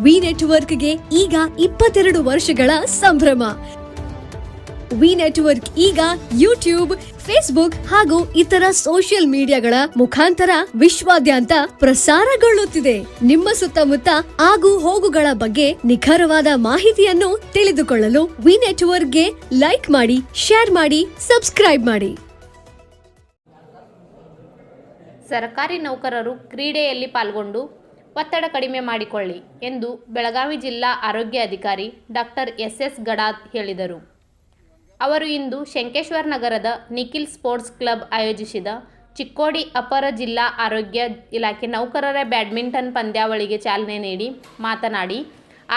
V ನೆಟ್ವರ್ಕ್ಗೆ ಈಗ 22 ವರ್ಷಗಳ ಸಂಭ್ರಮ. ವಿ ನೆಟ್ವರ್ಕ್ ಈಗ ಯೂಟ್ಯೂಬ್, ಫೇಸ್ಬುಕ್ ಹಾಗೂ ಇತರ ಸೋಷಿಯಲ್ ಮೀಡಿಯಾಗಳ ಮುಖಾಂತರ ವಿಶ್ವಾದ್ಯಂತ ಪ್ರಸಾರಗೊಳ್ಳುತ್ತಿದೆ. ನಿಮ್ಮ ಸುತ್ತಮುತ್ತ ಆಗು ಹೋಗುಗಳ ಬಗ್ಗೆ ನಿಖರವಾದ ಮಾಹಿತಿಯನ್ನು ತಿಳಿದುಕೊಳ್ಳಲು ವಿ ನೆಟ್ವರ್ಕ್ಗೆ ಲೈಕ್ ಮಾಡಿ, ಶೇರ್ ಮಾಡಿ, ಸಬ್ಸ್ಕ್ರೈಬ್ ಮಾಡಿ. ಸರ್ಕಾರಿ ನೌಕರರು ಕ್ರೀಡೆಯಲ್ಲಿ ಪಾಲ್ಗೊಂಡು ಒತ್ತಡ ಕಡಿಮೆ ಮಾಡಿಕೊಳ್ಳಿ ಎಂದು ಬೆಳಗಾವಿ ಜಿಲ್ಲಾ ಆರೋಗ್ಯ ಅಧಿಕಾರಿ ಡಾಕ್ಟರ್ ಎಸ್ ಗಡಾದ್ ಹೇಳಿದರು. ಅವರು ಇಂದು ಶಂಕೇಶ್ವರ ನಗರದ ನಿಖಿಲ್ ಸ್ಪೋರ್ಟ್ಸ್ ಕ್ಲಬ್ ಆಯೋಜಿಸಿದ ಚಿಕ್ಕೋಡಿ ಅಪರ ಜಿಲ್ಲಾ ಆರೋಗ್ಯ ಇಲಾಖೆ ನೌಕರರ ಬ್ಯಾಡ್ಮಿಂಟನ್ ಪಂದ್ಯಾವಳಿಗೆ ಚಾಲನೆ ನೀಡಿ ಮಾತನಾಡಿ,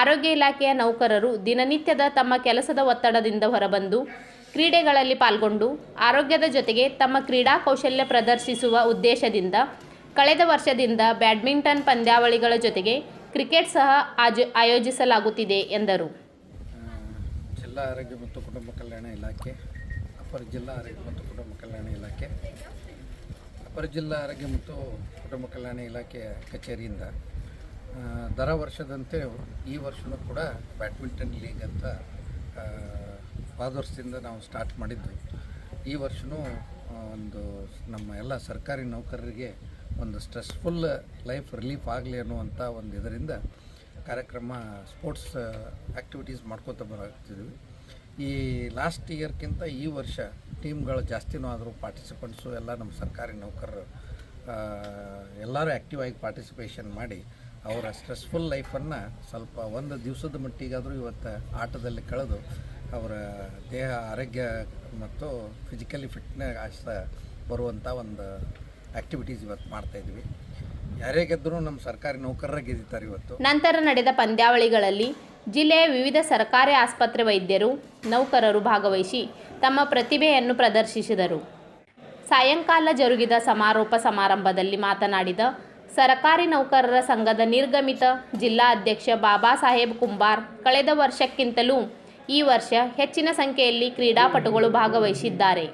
ಆರೋಗ್ಯ ಇಲಾಖೆಯ ನೌಕರರು ದಿನನಿತ್ಯದ ತಮ್ಮ ಕೆಲಸದ ಒತ್ತಡದಿಂದ ಹೊರಬಂದು ಕ್ರೀಡೆಗಳಲ್ಲಿ ಪಾಲ್ಗೊಂಡು ಆರೋಗ್ಯದ ಜೊತೆಗೆ ತಮ್ಮ ಕ್ರೀಡಾ ಕೌಶಲ್ಯ ಪ್ರದರ್ಶಿಸುವ ಉದ್ದೇಶದಿಂದ ಕಳೆದ ವರ್ಷದಿಂದ ಬ್ಯಾಡ್ಮಿಂಟನ್ ಪಂದ್ಯಾವಳಿಗಳ ಜೊತೆಗೆ ಕ್ರಿಕೆಟ್ ಸಹ ಆಯೋಜಿಸಲಾಗುತ್ತಿದೆ ಎಂದರು. ಜಿಲ್ಲಾ ಆರೋಗ್ಯ ಮತ್ತು ಕುಟುಂಬ ಕಲ್ಯಾಣ ಇಲಾಖೆ, ಅಪರ ಜಿಲ್ಲಾ ಆರೋಗ್ಯ ಮತ್ತು ಕುಟುಂಬ ಕಲ್ಯಾಣ ಇಲಾಖೆ, ಅಪರ ಜಿಲ್ಲಾ ಆರೋಗ್ಯ ಮತ್ತು ಕುಟುಂಬ ಕಲ್ಯಾಣ ಇಲಾಖೆಯ ಕಚೇರಿಯಿಂದ ದರ ವರ್ಷದಂತೆ ಈ ವರ್ಷವೂ ಕೂಡ ಬ್ಯಾಡ್ಮಿಂಟನ್ ಲೀಗ್ ಅಂತ ಹೋದ ವರ್ಷದಿಂದ ನಾವು ಸ್ಟಾರ್ಟ್ ಮಾಡಿದ್ದು. ಈ ವರ್ಷವೂ ಒಂದು ನಮ್ಮ ಎಲ್ಲ ಸರ್ಕಾರಿ ನೌಕರರಿಗೆ ಒಂದು ಸ್ಟ್ರೆಸ್ಫುಲ್ ಲೈಫ್ ರಿಲೀಫ್ ಆಗಲಿ ಅನ್ನುವಂಥ ಒಂದು ಇದರಿಂದ ಕಾರ್ಯಕ್ರಮ ಸ್ಪೋರ್ಟ್ಸ್ ಆ್ಯಕ್ಟಿವಿಟೀಸ್ ಮಾಡ್ಕೋತ ಬರಾಗ್ತಿದ್ವಿ. ಈ ಲಾಸ್ಟ್ ಇಯರ್ಗಿಂತ ಈ ವರ್ಷ ಟೀಮ್ಗಳು ಜಾಸ್ತಿನೂ ಆದರೂ ಪಾರ್ಟಿಸಿಪೆಂಟ್ಸು ಎಲ್ಲ ನಮ್ಮ ಸರ್ಕಾರಿ ನೌಕರರು ಎಲ್ಲರೂ ಆ್ಯಕ್ಟಿವ್ ಆಗಿ ಪಾರ್ಟಿಸಿಪೇಷನ್ ಮಾಡಿ ಅವರ ಸ್ಟ್ರೆಸ್ಫುಲ್ ಲೈಫನ್ನು ಸ್ವಲ್ಪ ಒಂದು ದಿವಸದ ಮಟ್ಟಿಗಾದರೂ ಇವತ್ತು ಆಟದಲ್ಲಿ ಕಳೆದು ಅವರ ದೇಹ ಆರೋಗ್ಯ ಮತ್ತು ಫಿಸಿಕಲಿ ಫಿಟ್ನೆಸ್ ಬರುವಂಥ ಒಂದು ಆ್ಯಕ್ಟಿವಿಟೀಸ್ ಇವತ್ತು ಮಾಡ್ತಾಯಿದ್ವಿ. ಯಾರೇ ಗೆದ್ದರೂ ನಮ್ಮ ಸರ್ಕಾರಿ ನೌಕರರ ಗೆದ್ದಿದ್ದಾರೆ ಇವತ್ತು. ನಂತರ ನಡೆದ ಪಂದ್ಯಾವಳಿಗಳಲ್ಲಿ ಜಿಲ್ಲೆಯ ವಿವಿಧ ಸರ್ಕಾರಿ ಆಸ್ಪತ್ರೆ ವೈದ್ಯರು, ನೌಕರರು ಭಾಗವಹಿಸಿ ತಮ್ಮ ಪ್ರತಿಭೆಯನ್ನು ಪ್ರದರ್ಶಿಸಿದರು. ಸಾಯಂಕಾಲ ಜರುಗಿದ ಸಮಾರೋಪ ಸಮಾರಂಭದಲ್ಲಿ ಮಾತನಾಡಿದ ಸರ್ಕಾರಿ ನೌಕರರ ಸಂಘದ ನಿರ್ಗಮಿತ ಜಿಲ್ಲಾ ಅಧ್ಯಕ್ಷ ಬಾಬಾ ಸಾಹೇಬ್ ಕುಂಬಾರ್, ಕಳೆದ ವರ್ಷಕ್ಕಿಂತಲೂ ಈ ವರ್ಷ ಹೆಚ್ಚಿನ ಸಂಖ್ಯೆಯಲ್ಲಿ ಕ್ರೀಡಾಪಟುಗಳು ಭಾಗವಹಿಸಿದ್ದಾರೆ.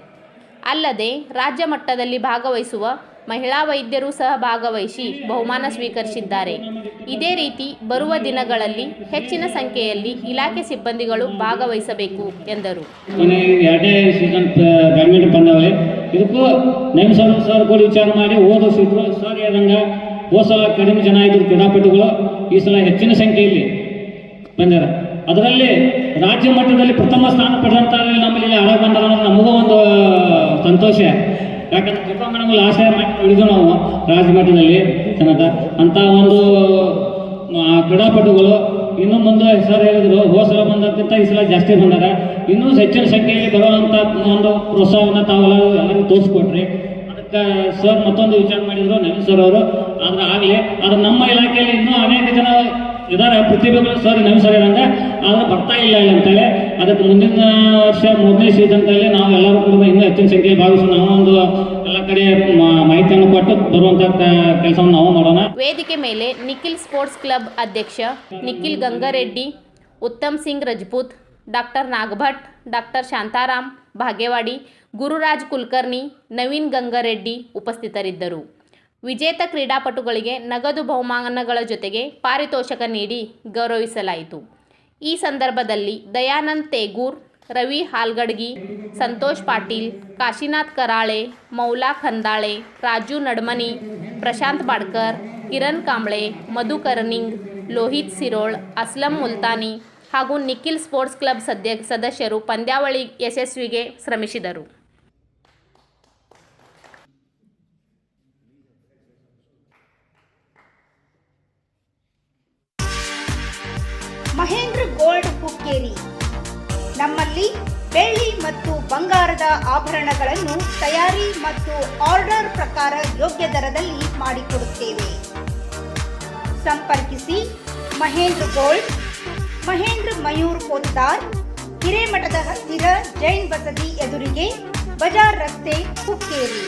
ಅಲ್ಲದೆ ರಾಜ್ಯ ಮಟ್ಟದಲ್ಲಿ ಭಾಗವಹಿಸುವ ಮಹಿಳಾ ವೈದ್ಯರು ಸಹ ಭಾಗವಹಿಸಿ ಬಹುಮಾನ ಸ್ವೀಕರಿಸಿದ್ದಾರೆ. ಇದೇ ರೀತಿ ಬರುವ ದಿನಗಳಲ್ಲಿ ಹೆಚ್ಚಿನ ಸಂಖ್ಯೆಯಲ್ಲಿ ಇಲಾಖೆ ಸಿಬ್ಬಂದಿಗಳು ಭಾಗವಹಿಸಬೇಕು ಎಂದರು. ಎರಡನೇ ಸೀಸನ್ ಬ್ಯಾಡ್ಮಿಂಟನ್ ಪಂದ್ಯಾವಳಿ ಇದಕ್ಕೂ ನಮ್ಮ ಸರ್ ಕೂಡ ವಿಚಾರ ಮಾಡಿ ಓದಿಸಿದ್ರು. ಸರ್ ಹೇಳ್ದಂಗೆ ಹೋದ ಸಲ ಕಡಿಮೆ ಜನ ಇದ್ರು ಕ್ರೀಡಾಪಟುಗಳು, ಈ ಸಲ ಹೆಚ್ಚಿನ ಸಂಖ್ಯೆಯಲ್ಲಿ ಬಂದಾರ. ಅದರಲ್ಲಿ ರಾಜ್ಯ ಮಟ್ಟದಲ್ಲಿ ಪ್ರಥಮ ಸ್ಥಾನ ಪಡೆದಂಥ ನಮ್ಮಲ್ಲಿ ಆಡಕ್ಕೆ ಬಂದಾರ ಅನ್ನೋದು ನಮಗೂ ಒಂದು ಸಂತೋಷ. ಯಾಕಂದ್ರೆ ಕೃಪಾ ಲಾಸ್ಟ್ ಟೈಮ್ ಉಳಿದು ನಾವು ರಾಜ್ಯ ಮಟ್ಟದಲ್ಲಿ ತನಕ ಅಂಥ ಒಂದು ಕ್ರೀಡಾಪಟುಗಳು ಇನ್ನೂ ಮುಂದೆ ಸರ್ ಹೇಳಿದ್ರು ಹೋದ ಸಲ ಬಂದಕ್ಕಿಂತ ಈ ಸಲ ಜಾಸ್ತಿ ಬಂದಾಗ ಇನ್ನೂ ಹೆಚ್ಚಿನ ಸಂಖ್ಯೆಯಲ್ಲಿ ಬರುವಂಥ ಒಂದು ಪ್ರೋತ್ಸಾಹವನ್ನು ಎಲ್ಲರಿಗೂ ತೋರಿಸ್ಕೊಟ್ರಿ. ಅದಕ್ಕೆ ಸರ್ ಮತ್ತೊಂದು ವಿಚಾರ ಮಾಡಿದ್ರು ನವೀನ್ ಸರ್ ಅವರು. ಆದ್ರೆ ನಮ್ಮ ಇಲಾಖೆಯಲ್ಲಿ ಇನ್ನೂ ಅನೇಕ ಜನ ಇದಾರೆ ಪ್ರತಿಭೆಗಳು. ಸರ್ ನವೀನ್ ಸರ್ ಏನಂದ್ರೆ ಆದರೆ ಬರ್ತಾ ಇಲ್ಲ ಅಂತೇಳಿ ಅದಕ್ಕೆ ಮುಂದಿನ ವರ್ಷ 3ನೇ ಸೀಸನ್ದಲ್ಲಿ ನಾವು ಎಲ್ಲರೂ ಕೂಡ ಇನ್ನೂ ಹೆಚ್ಚಿನ ಸಂಖ್ಯೆಯಲ್ಲಿ ಭಾಗವಹಿಸಿ ನಾವು ಒಂದು ಎಲ್ಲ ಕಡೆ ಮಾಹಿತಿಯನ್ನು ಕೊಟ್ಟು ಬರುವಂಥ ಕೆಲಸವನ್ನು ನಾವು ಮಾಡೋಣ. ವೇದಿಕೆ ಮೇಲೆ ನಿಖಿಲ್ ಸ್ಪೋರ್ಟ್ಸ್ ಕ್ಲಬ್ ಅಧ್ಯಕ್ಷ ನಿಖಿಲ್ ಗಂಗಾರೆಡ್ಡಿ, ಉತ್ತಮ್ ಸಿಂಗ್ ರಜಪೂತ್, ಡಾಕ್ಟರ್ ನಾಗಭಟ್, ಡಾಕ್ಟರ್ ಶಾಂತಾರಾಮ್ ಭಾಗ್ಯವಾಡಿ, ಗುರುರಾಜ್ ಕುಲಕರ್ಣಿ, ನವೀನ್ ಗಂಗಾರೆಡ್ಡಿ ಉಪಸ್ಥಿತರಿದ್ದರು. ವಿಜೇತ ಕ್ರೀಡಾಪಟುಗಳಿಗೆ ನಗದು ಬಹುಮಾನಗಳ ಜೊತೆಗೆ ಪಾರಿತೋಷಕ ನೀಡಿ ಗೌರವಿಸಲಾಯಿತು. ಈ ಸಂದರ್ಭದಲ್ಲಿ ದಯಾನಂದ್ ತೇಗೂರ್, ರವಿ ಹಾಲ್ಗಡ್ಗಿ, ಸಂತೋಷ್ ಪಾಟೀಲ್, ಕಾಶಿನಾಥ್ ಕರಾಳೆ, ಮೌಲಾ ಖಂದಾಳೆ, ರಾಜು ನಡ್ಮನಿ, ಪ್ರಶಾಂತ್ ಬಾಡ್ಕರ್, ಕಿರಣ್ ಕಾಂಬ್ಳೆ, ಮಧು ಕರ್ನಿಂಗ್, ಲೋಹಿತ್ ಸಿರೋಳ್, ಅಸ್ಲಂ ಮುಲ್ತಾನಿ ಹಾಗೂ ನಿಖಿಲ್ ಸ್ಪೋರ್ಟ್ಸ್ ಕ್ಲಬ್ ಸದಸ್ಯರು ಪಂದ್ಯಾವಳಿ ಯಶಸ್ವಿಗೆ ಶ್ರಮಿಸಿದರು. ಮಹೇಂದ್ರ ಗೋಲ್ಡ್ ಹುಕ್ಕೇರಿ. ನಮ್ಮಲ್ಲಿ ಬೆಳ್ಳಿ ಮತ್ತು ಬಂಗಾರದ ಆಭರಣಗಳನ್ನು ತಯಾರಿ ಮತ್ತು ಆರ್ಡರ್ ಪ್ರಕಾರ ಯೋಗ್ಯ ದರದಲ್ಲಿ ಮಾಡಿಕೊಡುತ್ತೇವೆ. ಸಂಪರ್ಕಿಸಿ ಮಹೇಂದ್ರ ಗೋಲ್ಡ್, ಮಹೇಂದ್ರ ಮಯೂರ್ ಪೋತ್ತಾರ್, ಹಿರೇಮಠದ ಹತ್ತಿರ ಜೈನ್ ಬಸದಿ ಎದುರಿಗೆ, ಬಜಾರ್ ರಸ್ತೆ, ಹುಕ್ಕೇರಿ.